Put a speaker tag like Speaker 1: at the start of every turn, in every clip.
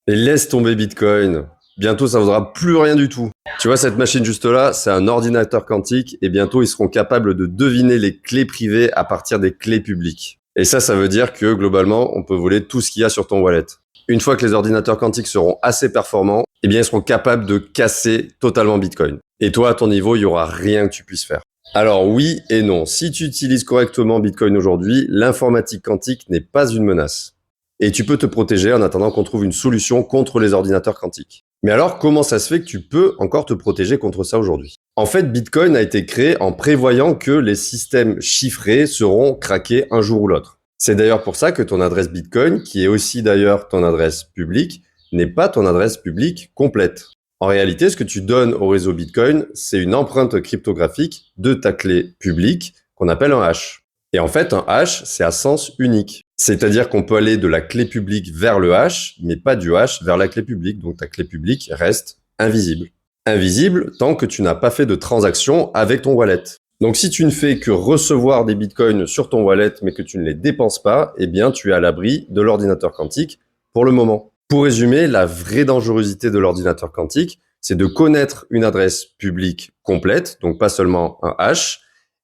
Speaker 1: Et laisse tomber Bitcoin. Bientôt, ça vaudra plus rien du tout. Tu vois, cette machine juste là, c'est un ordinateur quantique et bientôt, ils seront capables de deviner les clés privées à partir des clés publiques. Et ça veut dire que globalement, on peut voler tout ce qu'il y a sur ton wallet. Une fois que les ordinateurs quantiques seront assez performants, eh bien, ils seront capables de casser totalement Bitcoin. Et toi, à ton niveau, il y aura rien que tu puisses faire. Alors oui et non. Si tu utilises correctement Bitcoin aujourd'hui, l'informatique quantique n'est pas une menace. Et tu peux te protéger en attendant qu'on trouve une solution contre les ordinateurs quantiques. Mais alors, comment ça se fait que tu peux encore te protéger contre ça aujourd'hui? En fait, Bitcoin a été créé en prévoyant que les systèmes chiffrés seront craqués un jour ou l'autre. C'est d'ailleurs pour ça que ton adresse Bitcoin, qui est aussi d'ailleurs ton adresse publique, n'est pas ton adresse publique complète. En réalité, ce que tu donnes au réseau Bitcoin, c'est une empreinte cryptographique de ta clé publique qu'on appelle un hash. Et en fait, un hash, c'est à sens unique. C'est-à-dire qu'on peut aller de la clé publique vers le hash, mais pas du hash vers la clé publique. Donc ta clé publique reste invisible. Invisible tant que tu n'as pas fait de transaction avec ton wallet. Donc si tu ne fais que recevoir des bitcoins sur ton wallet, mais que tu ne les dépenses pas, eh bien tu es à l'abri de l'ordinateur quantique pour le moment. Pour résumer, la vraie dangerosité de l'ordinateur quantique, c'est de connaître une adresse publique complète, donc pas seulement un hash,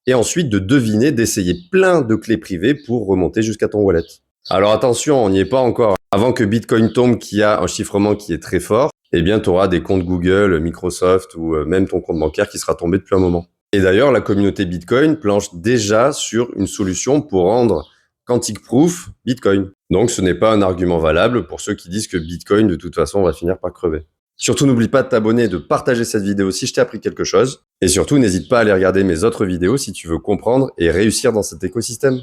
Speaker 1: et ensuite de deviner, d'essayer plein de clés privées pour remonter jusqu'à ton wallet. Alors attention, on n'y est pas encore. Avant que Bitcoin tombe, qui a un chiffrement qui est très fort, eh bien tu auras des comptes Google, Microsoft ou même ton compte bancaire qui sera tombé depuis un moment. Et d'ailleurs, la communauté Bitcoin planche déjà sur une solution pour rendre quantique proof Bitcoin. Donc ce n'est pas un argument valable pour ceux qui disent que Bitcoin de toute façon va finir par crever. Surtout, n'oublie pas de t'abonner et de partager cette vidéo si je t'ai appris quelque chose. Et surtout, n'hésite pas à aller regarder mes autres vidéos si tu veux comprendre et réussir dans cet écosystème.